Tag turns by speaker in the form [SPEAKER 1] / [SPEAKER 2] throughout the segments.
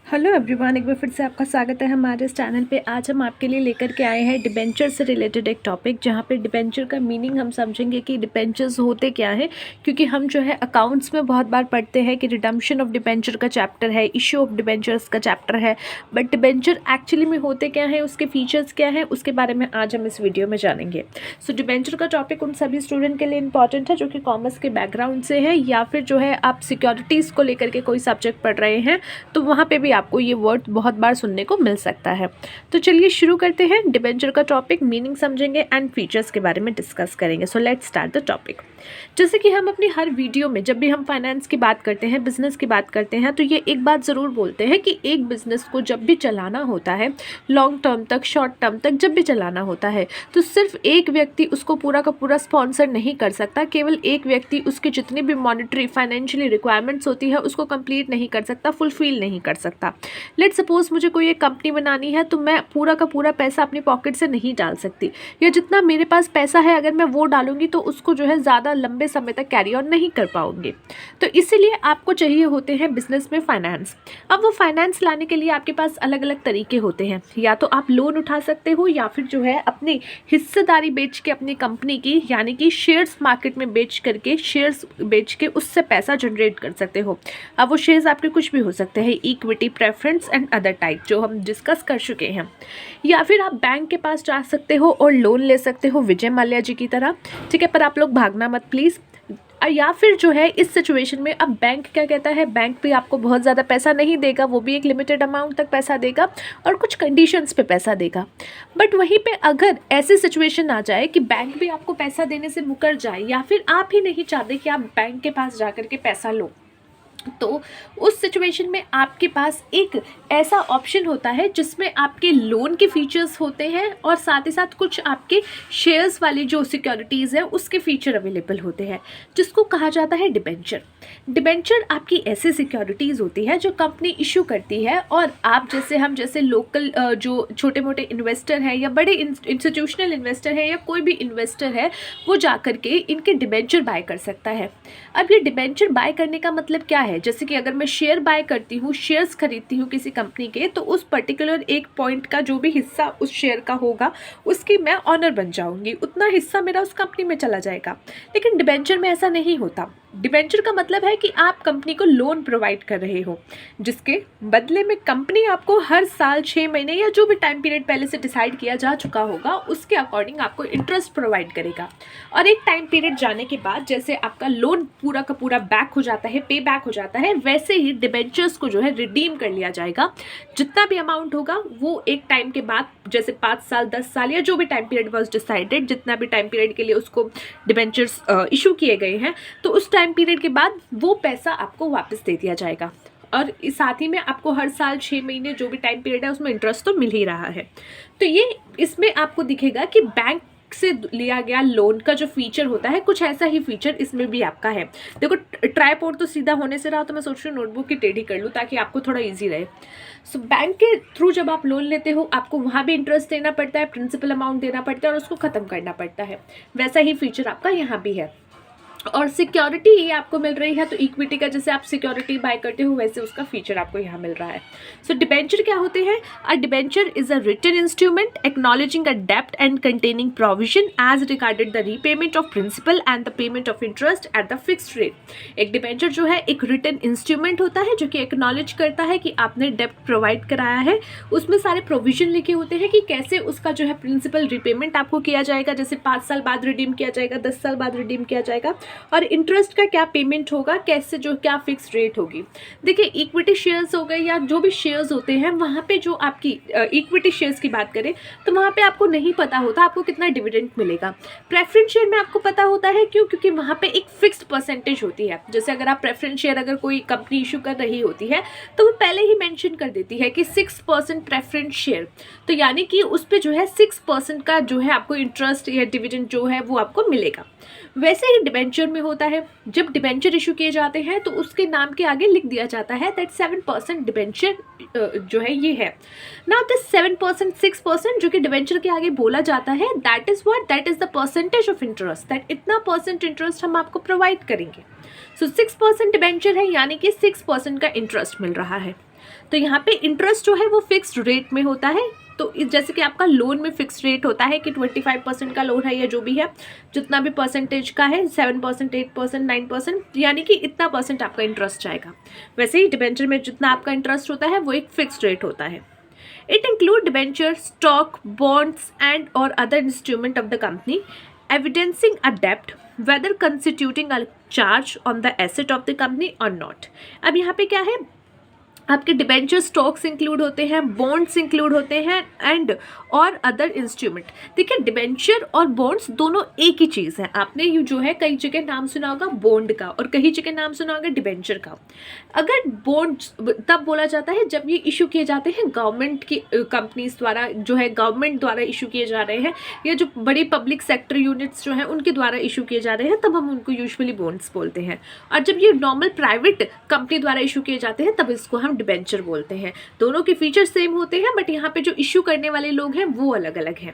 [SPEAKER 1] Hello everyone, एक बार फिर से आपका स्वागत है हमारे इस चैनल पे। आज हम आपके लिए लेकर के आए हैं डिबेंचर से रिलेटेड एक टॉपिक, जहाँ पे डिबेंचर का मीनिंग हम समझेंगे कि डिबेंचर्स होते क्या है। क्योंकि हम जो है अकाउंट्स में बहुत बार पढ़ते हैं कि रिडम्पशन ऑफ डिबेंचर का चैप्टर है, इशू ऑफ डिबेंचर्स का चैप्टर है, बट डिबेंचर एक्चुअली में होते क्या है, उसके फीचर्स क्या है, उसके बारे में आज हम इस वीडियो में जानेंगे। सो डिबेंचर का टॉपिक उन सभी स्टूडेंट के लिए इंपॉर्टेंट है जो कि कॉमर्स के बैकग्राउंड से है, या फिर जो है आप सिक्योरिटीज़ को लेकर के कोई सब्जेक्ट पढ़ रहे हैं तो वहाँ पे भी आपको ये वर्ड बहुत बार सुनने को मिल सकता है। तो चलिए शुरू करते हैं। डिबेंचर का टॉपिक, मीनिंग समझेंगे एंड फीचर्स के बारे में डिस्कस करेंगे। So let's start the topic. जैसे कि हम अपनी हर वीडियो में जब भी हम फाइनेंस की बात करते हैं, बिजनेस की बात करते हैं, तो ये एक बात ज़रूर बोलते हैं कि एक बिजनेस को जब भी चलाना होता है, लॉन्ग टर्म तक, शॉर्ट टर्म तक जब भी चलाना होता है, तो सिर्फ एक व्यक्ति उसको पूरा का पूरा स्पॉन्सर नहीं कर सकता। केवल एक व्यक्ति उसकी जितनी भी मॉनेटरी फाइनेंशियली रिक्वायरमेंट्स होती है उसको कंप्लीट नहीं कर सकता, फुलफिल नहीं कर सकता। लेट सपोज मुझे कोई एक कंपनी बनानी है, तो मैं पूरा का पूरा पैसा अपनी पॉकेट से नहीं डाल सकती, या जितना मेरे पास पैसा है अगर मैं वो डालूंगी तो उसको जो है ज़्यादा लंबे समय तक कैरी ऑन नहीं कर पाऊंगी। तो इसीलिए आपको चाहिए होते हैं बिजनेस में फाइनेंस। अब वो फाइनेंस लाने के लिए आपके पास अलग अलग तरीके होते हैं। या तो आप लोन उठा सकते हो, या फिर जो है अपनी हिस्सेदारी बेच के अपनी कंपनी की, यानी कि शेयर्स मार्केट में बेच करके, शेयर्स बेच के उससे पैसा जनरेट कर सकते हो। अब वो शेयर्स आपके कुछ भी हो सकते हैं, equity, preference and other type, जो हम डिस्कस कर चुके हैं। या फिर आप बैंक के पास जा सकते हो और लोन ले सकते हो, विजय माल्या जी की तरह। ठीक है, पर आप लोग भागना मत प्लीज़। या फिर जो है इस सिचुएशन में अब बैंक क्या कहता है, बैंक भी आपको बहुत ज़्यादा पैसा नहीं देगा, वो भी एक लिमिटेड अमाउंट तक पैसा देगा और कुछ कंडीशंस पे पैसा देगा। बट वहीं पे अगर ऐसी सिचुएशन आ जाए कि बैंक भी आपको पैसा देने से मुकर जाए, या फिर आप ही नहीं चाहते कि आप बैंक के पास जा कर के पैसा लो, तो उस सिचुएशन में आपके पास एक ऐसा ऑप्शन होता है जिसमें आपके लोन के फीचर्स होते हैं और साथ ही साथ कुछ आपके शेयर्स वाली जो सिक्योरिटीज़ है उसके फीचर अवेलेबल होते हैं, जिसको कहा जाता है डिबेंचर। डिबेंचर आपकी ऐसी सिक्योरिटीज़ होती है जो कंपनी इशू करती है, और आप जैसे, हम जैसे लोकल जो छोटे मोटे इन्वेस्टर हैं या बड़े इंस्टीट्यूशनल इन्वेस्टर हैं या कोई भी इन्वेस्टर है, वो जा कर के इनके डिबेंचर बाय कर सकता है। अब ये डिबेंचर बाय करने का मतलब क्या है? जैसे कि अगर मैं शेयर बाय करती हूँ, शेयर्स खरीदती हूँ किसी कंपनी के, तो उस पर्टिकुलर एक पॉइंट का जो भी हिस्सा उस शेयर का होगा उसकी मैं ऑनर बन जाऊंगी, उतना हिस्सा मेरा उस कंपनी में चला जाएगा। लेकिन डिबेंचर में ऐसा नहीं होता। डिबेंचर का मतलब है कि आप कंपनी को लोन प्रोवाइड कर रहे हो, जिसके बदले में कंपनी आपको हर साल 6 महीने या जो भी टाइम पीरियड पहले से डिसाइड किया जा चुका होगा उसके अकॉर्डिंग आपको इंटरेस्ट प्रोवाइड करेगा। और एक टाइम पीरियड जाने के बाद जैसे आपका लोन पूरा का पूरा बैक हो जाता है, पे बैक हो जाता है, वैसे ही डिबेंचर्स को जो है रिडीम कर लिया जाएगा। जितना भी अमाउंट होगा वो एक टाइम के बाद, जैसे 5 साल, 10 साल या जो भी टाइम पीरियड वॉज डिसाइडेड, जितना भी टाइम पीरियड के लिए उसको डिबेंचर्स इशू किए गए हैं, तो उस टाइम पीरियड के बाद वो पैसा आपको वापस दे दिया जाएगा। और साथ ही में आपको हर साल 6 महीने जो भी टाइम पीरियड है उसमें इंटरेस्ट तो मिल ही रहा है। तो ये इसमें आपको दिखेगा कि बैंक से लिया गया लोन का जो फीचर होता है, कुछ ऐसा ही फीचर इसमें भी आपका है। देखो, ट्राइपॉड तो सीधा होने से रहा, तो मैं सोच रही हूँ नोटबुक की टेढ़ी कर लूँ ताकि आपको थोड़ा इजी रहे। सो बैंक के थ्रू जब आप लोन लेते हो, आपको वहाँ भी इंटरेस्ट देना पड़ता है, प्रिंसिपल अमाउंट देना पड़ता है और उसको ख़त्म करना पड़ता है। वैसा ही फीचर आपका यहाँ भी है। और सिक्योरिटी ये आपको मिल रही है, तो इक्विटी का जैसे आप सिक्योरिटी बाय करते हो वैसे उसका फीचर आपको यहाँ मिल रहा है। सो डिबेंचर क्या होते हैं? A debenture is a written instrument acknowledging a डेब्ट and containing provision as regarded the repayment of principal and the payment of interest at the fixed rate. एक डिबेंचर जो है एक रिटन इंस्ट्रूमेंट होता है जो कि एक्नॉलेज करता है कि आपने डेब्ट प्रोवाइड कराया है, उसमें सारे प्रोविजन लिखे होते हैं कि कैसे उसका जो है प्रिंसिपल रिपेमेंट आपको किया जाएगा, जैसे 5 साल बाद रिडीम किया जाएगा, 10 साल बाद रिडीम किया जाएगा, और इंटरेस्ट का क्या पेमेंट होगा, कैसे, जो क्या फिक्स रेट होगी। देखिए, इक्विटी शेयर्स हो गए या जो भी शेयर्स होते हैं, वहाँ पे जो आपकी इक्विटी शेयर्स की बात करें तो वहाँ पे आपको नहीं पता होता आपको कितना डिविडेंड मिलेगा। प्रेफरेंस शेयर में आपको पता होता है, क्यों? क्योंकि वहाँ पे एक फिक्स्ड परसेंटेज होती है। जैसे अगर आप प्रेफरेंस शेयर अगर कोई कंपनी इशू कर रही होती है तो वो पहले ही मेंशन कर देती है कि 6% प्रेफरेंस शेयर, तो यानी कि उस पर जो है 6% का जो है आपको इंटरेस्ट या डिविडेंड जो है वो आपको मिलेगा। वैसे ही डिबेंचर डिबेंचर में होता है, जब डिबेंचर इशू किए जाते हैं तो उसके नाम के आगे लिख दिया जाता है दैट 7% डिबेंचर जो है ये है। नाउ दिस 7%, 6% जो कि डिबेंचर के आगे बोला जाता है that is what, that is the percentage of interest, that इतना परसेंट इंटरेस्ट हम आपको प्रोवाइड करेंगे। सो 6% डिबेंचर है यानी कि 6% का इंटरेस्ट मिल रहा है। तो यहाँ पे इंटरेस्ट जो है वो फिक्स्ड रेट में होता है। तो जैसे कि आपका लोन में फिक्स रेट होता है कि 25% का लोन है या जो भी है, जितना भी परसेंटेज का है 7%, 8%, 9%, यानी कि इतना परसेंट आपका इंटरेस्ट आएगा। वैसे ही डिबेंचर में जितना आपका इंटरेस्ट होता है वो एक फिक्स्ड रेट होता है। It include debenture, stock, bonds and और other instrument of the company evidencing a debt whether constituting a charge on the asset of the company or not। अब यहाँ पे क्या है, आपके डिबेंचर स्टॉक्स इंक्लूड होते हैं, बॉन्ड्स इंक्लूड होते हैं एंड और अदर इंस्ट्रूमेंट। देखिए डिबेंचर और बॉन्ड्स दोनों एक ही चीज़ है। आपने ये जो है कई जगह नाम सुना होगा बॉन्ड का और कई जगह नाम सुना होगा डिबेंचर का। अगर बॉन्ड्स तब बोला जाता है जब ये इशू किए जाते हैं गवर्नमेंट की कंपनीज द्वारा, जो है गवर्नमेंट द्वारा इशू किए जा रहे हैं, या जो बड़ी पब्लिक सेक्टर यूनिट्स जो हैं उनके द्वारा इशू किए जा रहे हैं, तब हम उनको यूजुअली बॉन्ड्स बोलते हैं। और जब ये नॉर्मल प्राइवेट कंपनी द्वारा इशू किए जाते हैं तब इसको हम डिबेंचर बोलते हैं। दोनों के फीचर्स सेम होते हैं बट यहाँ पे जो इश्यू करने वाले लोग हैं वो अलग अलग हैं।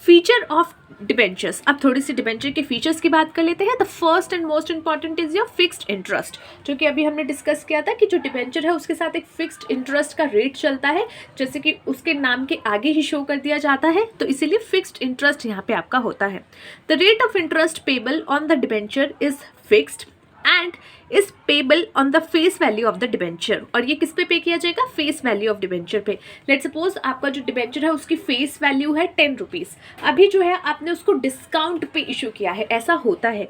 [SPEAKER 1] फीचर ऑफ डिबेंचर्स, अब थोड़ी सी डिबेंचर के फीचर्स की बात कर लेते हैं। The first and most important is your fixed interest, जो कि अभी हमने डिस्कस किया था कि जो डिबेंचर है उसके साथ एक फिक्स्ड इंटरेस्ट का रेट चलता है, जैसे कि उसके नाम के आगे ही शो कर दिया जाता है, तो इसीलिए फिक्स्ड इंटरेस्ट यहाँ पे आपका होता है। The rate of interest payable on the debenture is fixed and is payable on the face value of the debenture. और ये किस पे किया जाएगा, फेस वैल्यू ऑफ डिबेंचर पे। लेट सपोज आपका जो डिबेंचर है उसकी फेस वैल्यू है 10 रुपीज़, अभी जो है आपने उसको डिस्काउंट पे इशू किया है। ऐसा होता है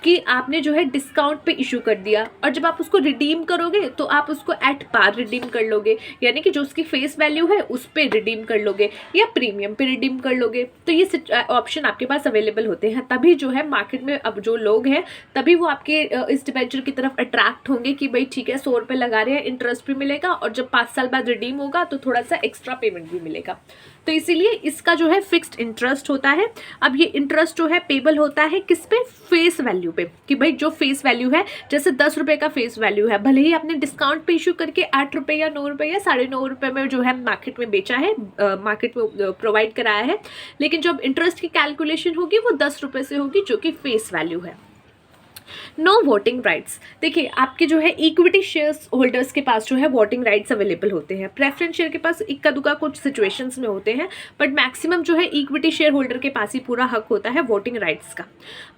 [SPEAKER 1] कि आपने जो है डिस्काउंट पे इशू कर दिया और जब आप उसको रिडीम करोगे तो आप उसको एट पार रिडीम कर लोगे, यानी कि जो उसकी फेस वैल्यू है उस पे रिडीम कर लोगे या प्रीमियम पे रिडीम कर लोगे। तो ये ऑप्शन आपके पास अवेलेबल होते हैं, तभी जो है मार्केट में अब जो लोग हैं तभी वो आपके इस डिबेंचर की तरफ अट्रैक्ट होंगे कि भाई ठीक है 100 रुपये लगा रहे हैं, इंटरेस्ट भी मिलेगा और जब 5 साल बाद रिडीम होगा तो थोड़ा सा एक्स्ट्रा पेमेंट भी मिलेगा। तो इसीलिए इसका जो है फिक्स्ड इंटरेस्ट होता है। अब ये इंटरेस्ट जो है पेबल होता है किस पे, फेस वैल्यू पे, कि भाई जो फेस वैल्यू है, जैसे 10 रुपये का फेस वैल्यू है, भले ही आपने डिस्काउंट पे इशू करके 8 रुपये या 9 रुपये या 9.5 रुपये में जो है मार्केट में बेचा है, मार्केट में प्रोवाइड कराया है, लेकिन जब इंटरेस्ट की कैलकुलेशन होगी वो 10 रुपये से होगी जो कि फेस वैल्यू है। नो वोटिंग राइट्स, देखिए आपके जो है इक्विटी शेयर्स होल्डर्स के पास जो है वोटिंग राइट्स अवेलेबल होते हैं। प्रेफरेंस शेयर के पास इक्का दुक्का कुछ सिचुएशंस में होते हैं बट मैक्सिमम जो है इक्विटी शेयर होल्डर के पास ही पूरा हक होता है वोटिंग राइट्स का।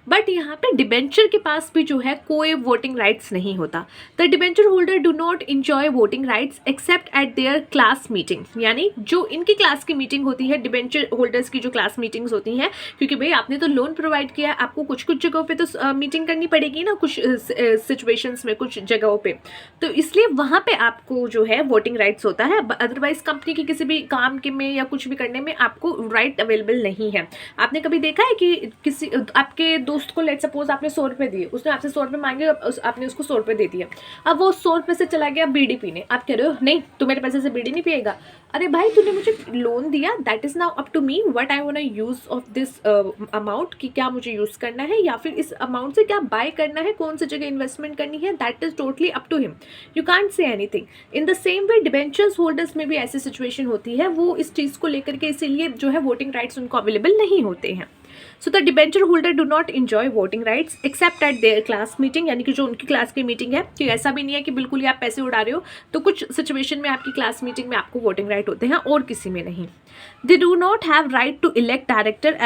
[SPEAKER 1] बट यहाँ पे डिबेंचर के पास भी जो है कोई वोटिंग राइट्स नहीं होता। The debenture holder do not enjoy voting rights accept eight there class meeting, यानी जो इनकी क्लास की मीटिंग होती है, डिबेंचर होल्डर्स की जो क्लास मीटिंग्स होती हैं, क्योंकि भाई आपने तो लोन प्रोवाइड किया है, आपको कुछ कुछ जगहों पे तो मीटिंग करनी पड़ेगी ना, कुछ सिचुएशंस में, कुछ जगहों पे, तो इसलिए वहाँ पे आपको जो है वोटिंग राइट्स होता है। अदरवाइज कंपनी के किसी भी काम के में या कुछ भी करने में आपको राइट अवेलेबल नहीं है। आपने कभी देखा है कि किसी आपके दोस्त को लेट सपोज आपने 100 रुपये दिए, उसने आपसे 100 रुपये मांगे, आपने उसको 100 रुपये दे दिया, अब वो 100 रुपये से चला गया बीड़ी पीने, आप कह रहे हो नहीं तू मेरे पैसे से बीड़ी नहीं पिएगा। अरे भाई तूने मुझे लोन दिया, that is now up to me what I want to use of this amount, कि क्या मुझे यूज़ करना है या फिर इस अमाउंट से क्या बाय करना है, कौन सी जगह इन्वेस्टमेंट करनी है, that is totally up to him, you can't say anything. In the same way debentures holders में भी ऐसी सिचुएशन होती है, वो इस चीज़ को लेकर के इसीलिए जो है वोटिंग राइट्स उनको अवेलेबल नहीं होते हैं। So the debenture holder do not enjoy voting rights accept eight there class meeting, यानी कि जो उनकी क्लास की मीटिंग है, कि ऐसा भी नहीं है कि बिल्कुल ही आप पैसे उड़ा रहे हो, तो कुछ सिचुएशन में आपकी क्लास मीटिंग में आपको वोटिंग राइट होते हैं और किसी में नहीं। They do not have right to elect director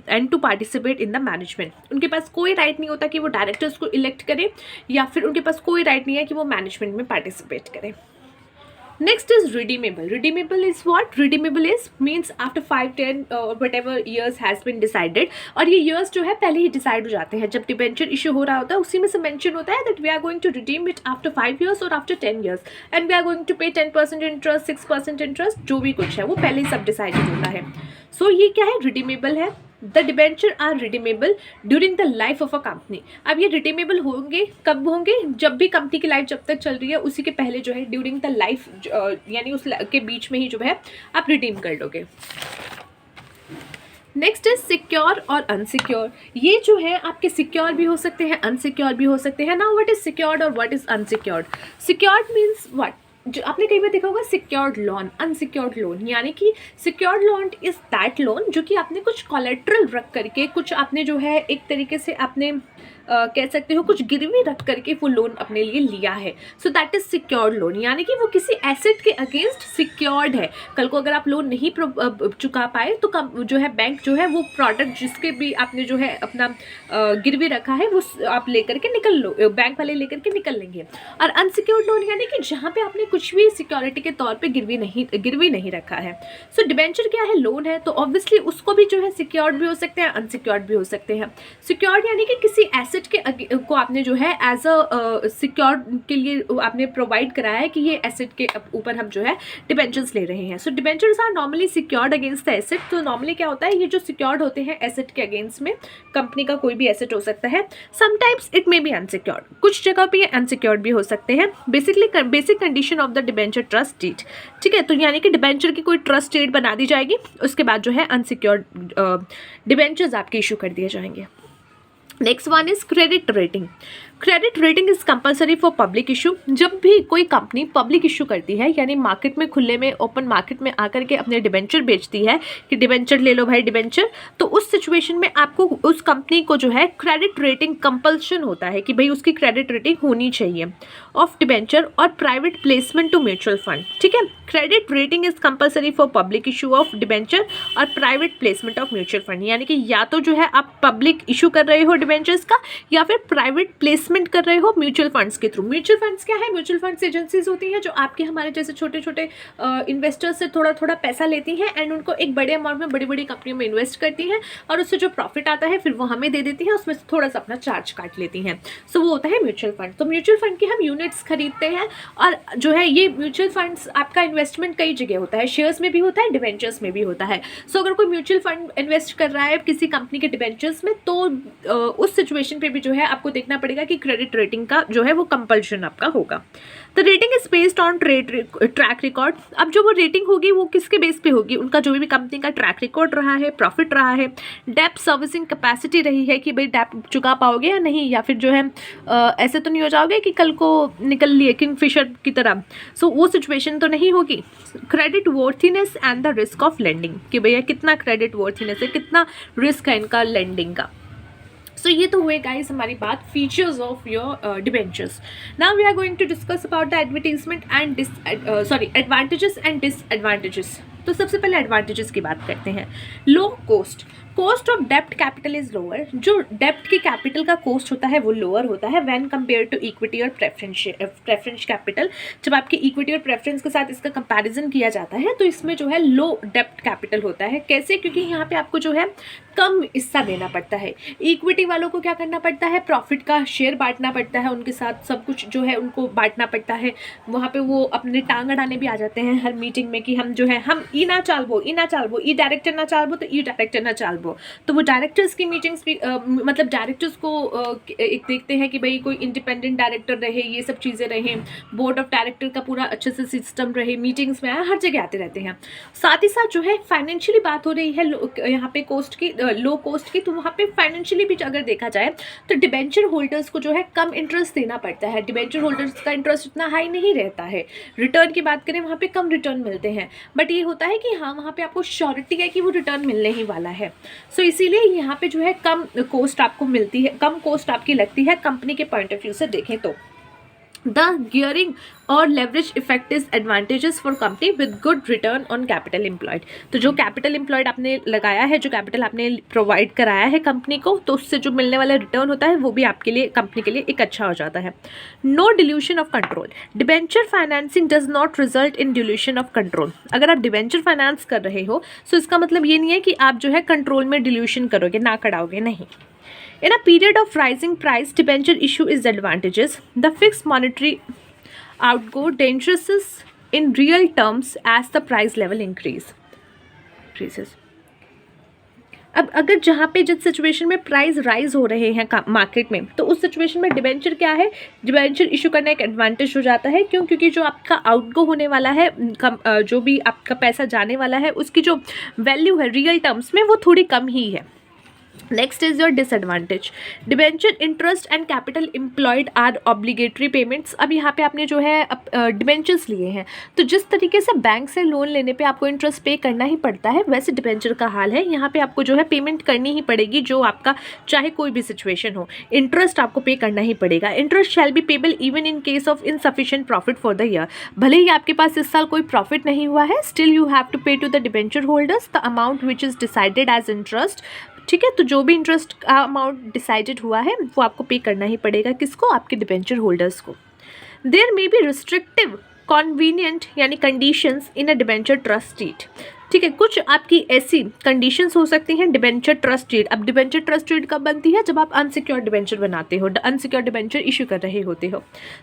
[SPEAKER 1] and to participate in the management, उनके पास कोई राइट नहीं होता कि वो डायरेक्टर्स को इलेक्ट करें या फिर उनके पास कोई राइट नहीं है कि वो मैनेजमेंट में पार्टिसिपेट करें। Next is redeemable. Redeemable is what? Redeemable is means after 5, 10 whatever years has been decided, और ये years जो है पहले ही डिसाइड हो जाते हैं। जब डिबेंचर इशू हो रहा होता है उसी में से मेंशन होता है that we are going to redeem it after 5 years और after 10 years and we are going to pay 10% interest, 6% interest, जो भी कुछ है वो पहले ही सब डिसाइडेड होता है। सो ये क्या है, रिडीमेबल है। The debenture are redeemable during the life of a company. अब ये रिडीमेबल होंगे कब होंगे, जब भी कंपनी की लाइफ जब तक चल रही है उसी के पहले जो है ड्यूरिंग द लाइफ, यानी उस के बीच में ही जो है आप रिडीम कर लोगे। नेक्स्ट इज सिक्योर और अनसिक्योर। ये जो है आपके सिक्योर भी हो सकते हैं, अनसिक्योर भी हो सकते हैं। नाउ व्हाट इज सिक्योर्ड और what is unsecured? Secured means what? जो आपने कई बार देखा होगा सिक्योर्ड लोन, अनसिक्योर्ड लोन, यानी कि secured loan is that loan जो कि आपने कुछ कोलेट्रल रख करके, कुछ आपने जो है एक तरीके से आपने कह सकते हो कुछ गिरवी रख करके वो लोन अपने लिए लिया है। So that is secured loan, यानी कि वो किसी एसेट के अगेंस्ट सिक्योर्ड है। कल को अगर आप लोन नहीं चुका पाए तो जो है बैंक जो है वो प्रोडक्ट जिसके भी आपने जो है अपना गिरवी रखा है वो आप लेकर के निकल लो, बैंक वाले लेकर के निकल लेंगे। और अनसिक्योर्ड लोन यानी कि जहाँ पे आपने कुछ भी सिक्योरिटी के तौर पे गिरवी नहीं रखा है। सो डिबेंचर क्या है? लोन है, तो ऑब्वियसली उसको भी जो है सिक्योर्ड भी हो सकते हैं, अनसिक्योर्ड भी हो सकते हैं। सिक्योर्ड यानी कि किसी एसेट को आपने जो है एज अ सिक्योर्ड के लिए आपने प्रोवाइड कराया है कि ये एसेट के ऊपर हम जो है डिबेंचर्स ले रहे हैं। So debentures are normally secured against the asset. तो नॉर्मली क्या होता है, ये जो सिक्योर्ड होते हैं एसेट के अगेंस्ट में, कंपनी का कोई भी एसेट हो सकता है। Sometimes it may be unsecured, कुछ जगह पे ये अनसिक्योर्ड भी हो सकते हैं। Basic condition of the debenture trust deed, ठीक है। तो यानी कि डिबेंचर की कोई ट्रस्ट डीड बना दी जाएगी, उसके बाद जो है अनसिक्योर्ड डिबेंचर्स आपके इशू कर दिए जाएंगे। Next one is credit rating. Credit rating is compulsory for public issue. जब भी कोई कंपनी पब्लिक इशू करती है, यानी मार्केट में खुले में ओपन मार्केट में आकर के अपने डिबेंचर बेचती है कि डिबेंचर ले लो भाई डिबेंचर, तो उस सिचुएशन में आपको उस कंपनी को जो है क्रेडिट रेटिंग कंपल्शन होता है कि भाई उसकी क्रेडिट रेटिंग होनी चाहिए ऑफ डिबेंचर और private placement to mutual fund, ठीक है। Credit rating is compulsory for public issue of debenture और private placement of mutual fund, यानी कि या तो जो है आप पब्लिक इशू कर रहे हो डिबेंचर्स का, या फिर प्राइवेट प्लेसमेंट कर रहे हो म्यूचुअल फंड्स के थ्रू। म्यूचुअल फंड्स क्या है? म्यूचुअल फंड्स एजेंसीज होती हैं जो आपके हमारे जैसे छोटे छोटे इन्वेस्टर्स से थोड़ा थोड़ा पैसा लेती हैं एंड उनको एक बड़े अमाउंट में बड़ी बड़ी कंपनियों में इन्वेस्ट करती हैं, और उससे जो प्रॉफिट आता है फिर वो हमें दे देती हैं, उसमें से थोड़ा सा अपना चार्ज काट लेती हैं। सो वो होता है म्यूचुअल फंड। तो म्यूचुअल फंड की हम यूनिट्स खरीदते हैं, और जो है ये म्यूचुअल फंड्स आपका इन्वेस्टमेंट कई जगह होता है, शेयर्स में भी होता है, डिबेंचर्स में भी होता है। सो अगर कोई म्यूचुअल फंड इन्वेस्ट कर रहा है किसी कंपनी के डिबेंचर्स में, तो उस सिचुएशन पे भी जो है आपको देखना पड़ेगा कि क्रेडिट रेटिंग का जो है वो कंपल्शन आपका होगा। The rating is based on track record. अब जो वो रेटिंग होगी वो किसके बेस पे होगी? उनका जो भी कंपनी का ट्रैक रिकॉर्ड रहा है, प्रॉफिट रहा है, डेप्ट सर्विसिंग कैपेसिटी रही है कि भाई डेप्ट चुका पाओगे या नहीं, या फिर जो है ऐसे तो नहीं हो जाओगे कि कल को निकल लिए किंगफिशर की तरह। सो वो सिचुएशन तो नहीं होगी। Credit worthiness and the risk of lending, कि भैया कितना क्रेडिट वर्थीनेस है, कितना रिस्क है इनका लेंडिंग का। सो ये तो हुए गाइस हमारी बात features of your debentures. Now we are going to discuss about the advertisement and advantages and disadvantages. तो सबसे पहले एडवांटेजेस की बात करते हैं। लो कॉस्ट ऑफ डेप्ट कैपिटल इज लोअर। जो डेप्ट की कैपिटल का कॉस्ट होता है वो लोअर होता है व्हेन कंपेयर टू इक्विटी और प्रेफरेंस कैपिटल। जब आपकी इक्विटी और प्रेफरेंस के साथ इसका कंपैरिजन किया जाता है तो इसमें जो है लो डेप्ट कैपिटल होता है। कैसे? क्योंकि यहाँ पे आपको जो है कम हिस्सा देना पड़ता है। इक्विटी वालों को क्या करना पड़ता है? प्रॉफिट का शेयर बांटना पड़ता है, उनके साथ सब कुछ जो है उनको बांटना पड़ता है। वहाँ पे वो अपने टांग अड़ाने भी आ जाते हैं हर मीटिंग में कि हम जो है हम ई ना चालबो, ई डायरेक्टर ना चालबो तो ई डायरेक्टर ना चालबो। तो वो डायरेक्टर्स की मीटिंग्स भी मतलब डायरेक्टर्स को एक देखते हैं कि भाई कोई इंडिपेंडेंट डायरेक्टर रहे, ये सब चीज़ें रहे, बोर्ड ऑफ डायरेक्टर का पूरा अच्छे से सिस्टम रहे, मीटिंग्स में आए, हर जगह आते रहते हैं। साथ ही साथ जो है फाइनेंशियली बात हो रही है यहाँ पे कॉस्ट की, लो कॉस्ट की, तो वहाँ पे फाइनेंशियली भी अगर देखा जाए तो डिबेंचर होल्डर्स को जो है कम इंटरेस्ट देना पड़ता है। डिबेंचर होल्डर्स का इंटरेस्ट इतना हाई नहीं रहता है। रिटर्न की बात करें वहाँ पे कम रिटर्न मिलते हैं, बट ये होता है कि हाँ वहाँ पे आपको श्योरिटी है कि वो रिटर्न मिलने ही वाला है। सो इसीलिए यहाँ पे जो है कम कॉस्ट आपको मिलती है, कम कॉस्ट आपकी लगती है कंपनी के पॉइंट ऑफ व्यू से देखें तो। द गियरिंग और leverage effect is advantages for company with good return on capital employed. तो जो कैपिटल एम्प्लॉयड आपने लगाया है, जो कैपिटल आपने प्रोवाइड कराया है कंपनी को, तो उससे जो मिलने वाला रिटर्न होता है वो भी आपके लिए, कंपनी के लिए एक अच्छा हो जाता है। No dilution of control. Debenture financing does not result in dilution of control. अगर आप डिबेंचर फाइनेंस कर रहे हो तो इसका मतलब ये नहीं है कि आप जो है कंट्रोल में डिल्यूशन करोगे, ना कराओगे, नहीं। In a period of rising price, debenture issue is advantages. The fixed monetary outgo dangerous in real terms as the price level increases. अब अगर जहाँ पे जिस सिचुएशन में प्राइस राइज हो रहे हैं मार्केट में, तो उस सिचुएशन में डिबेंचर क्या है, डिबेंचर इशू करना एक एडवांटेज हो जाता है। क्यों? क्योंकि जो आपका आउटगो होने वाला है, जो भी आपका पैसा जाने वाला है, उसकी जो वैल्यू है रियल टर्म्स में वो थोड़ी कम ही है। Next is your disadvantage. Debenture interest and capital employed are obligatory payments. अब यहाँ पे आपने जो है डिबेंचर्स लिए हैं, तो जिस तरीके से बैंक से लोन लेने पे आपको इंटरेस्ट पे करना ही पड़ता है, वैसे डिबेंचर का हाल है। यहाँ पे आपको जो है पेमेंट करनी ही पड़ेगी, जो आपका चाहे कोई भी सिचुएशन हो, इंटरेस्ट आपको पे करना ही पड़ेगा। Interest shall be payable even in case of insufficient profit for the year. भले ही आपके पास इस साल कोई प्रॉफिट नहीं हुआ है, still you have to pay to the debenture holders the amount which is decided as interest. ठीक है, तो जो भी इंटरेस्ट का अमाउंट डिसाइडेड हुआ है वो आपको पे करना ही पड़ेगा। किसको? आपके डिबेंचर होल्डर्स को। There may be restrictive convenient यानी conditions in a debenture trust deed. ठीक है, कुछ आपकी ऐसी कंडीशंस हो सकती हैं डिबेंचर ट्रस्ट डीड। अब डिबेंचर ट्रस्ट डीड कब बनती है? जब आप अनसिक्योर्ड डिबेंचर बनाते हो, अनसिक्योर्ड डिबेंचर इशू कर रहे होते हो।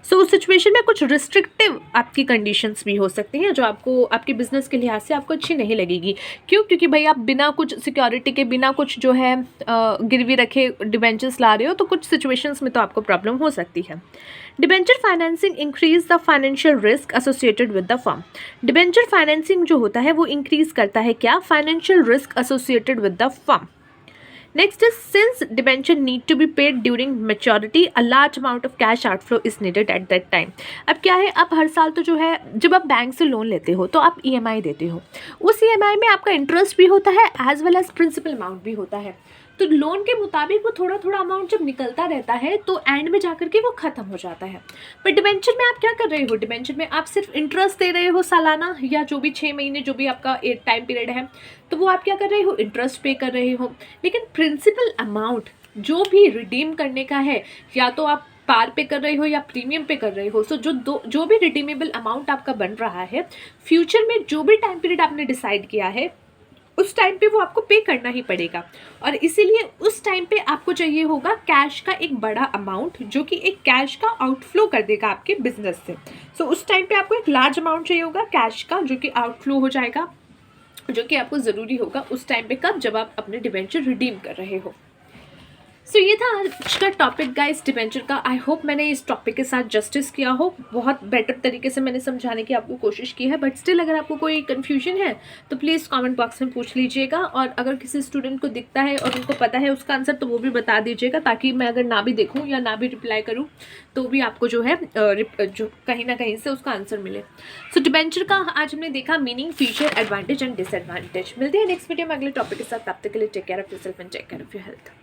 [SPEAKER 1] सो उस सिचुएशन में कुछ रिस्ट्रिक्टिव आपकी कंडीशंस भी हो सकती हैं, जो आपको आपके बिजनेस के लिहाज से आपको अच्छी नहीं लगेगी। क्यों? क्योंकि भाई आप बिना कुछ सिक्योरिटी के, बिना कुछ जो है गिरवी रखे डिबेंचर्स ला रहे हो, तो कुछ सिचुएशंस में तो आपको प्रॉब्लम हो सकती है। Debenture financing increase the financial risk associated with the firm. Debenture financing जो होता है वो इंक्रीज करता है क्या? Financial risk associated with the firm. Next is since debenture need to be paid during maturity a large amount of cash outflow is needed at that time. अब क्या है, अब हर साल तो जो है, जब आप बैंक से लोन लेते हो तो आप ईएमआई देते हो, उस ईएमआई में आपका इंटरेस्ट भी होता है as well as principal amount भी होता है। तो लोन के मुताबिक वो थोड़ा थोड़ा अमाउंट जब निकलता रहता है तो एंड में जाकर के वो खत्म हो जाता है। पर डिबेंचर में आप क्या कर रहे हो? डिबेंचर में आप सिर्फ इंटरेस्ट दे रहे हो सालाना, या जो भी 6 महीने जो भी आपका टाइम पीरियड है, तो वो आप क्या कर रहे हो? इंटरेस्ट पे कर रहे हो। लेकिन प्रिंसिपल अमाउंट जो भी रिडीम करने का है, या तो आप पार पे कर रहे हो या प्रीमियम पे कर रहे हो। सो जो भी रिडीमेबल अमाउंट आपका बन रहा है, फ्यूचर में जो भी टाइम पीरियड आपने डिसाइड किया है, उस टाइम पे वो आपको पे करना ही पड़ेगा। और इसीलिए उस टाइम पे आपको चाहिए होगा कैश का एक बड़ा अमाउंट, जो कि एक कैश का आउटफ्लो कर देगा आपके बिजनेस से। सो उस टाइम पे आपको एक लार्ज अमाउंट चाहिए होगा कैश का, जो कि आउटफ्लो हो जाएगा, जो कि आपको ज़रूरी होगा उस टाइम पे। कब? जब आप अपने डिबेंचर रिडीम कर रहे हो। सो ये था आज का टॉपिक गाइस, डिबेंचर का। आई होप मैंने इस टॉपिक के साथ जस्टिस किया हो, बहुत बेटर तरीके से मैंने समझाने की आपको कोशिश की है। बट स्टिल अगर आपको कोई कन्फ्यूजन है तो प्लीज़ कमेंट बॉक्स में पूछ लीजिएगा, और अगर किसी स्टूडेंट को दिखता है और उनको पता है उसका आंसर, तो वो भी बता दीजिएगा, ताकि मैं अगर ना भी देखूँ या ना भी रिप्लाई करूँ तो भी आपको जो है जो कहीं ना कहीं से उसका आंसर मिले। सो डिबेंचर का आज हमने देखा meaning, feature, advantage and disadvantage. मिलते हैं नेक्स्ट वीडियो में अगले टॉपिक के साथ। तब तक के लिए take care of yourself and take care of your health.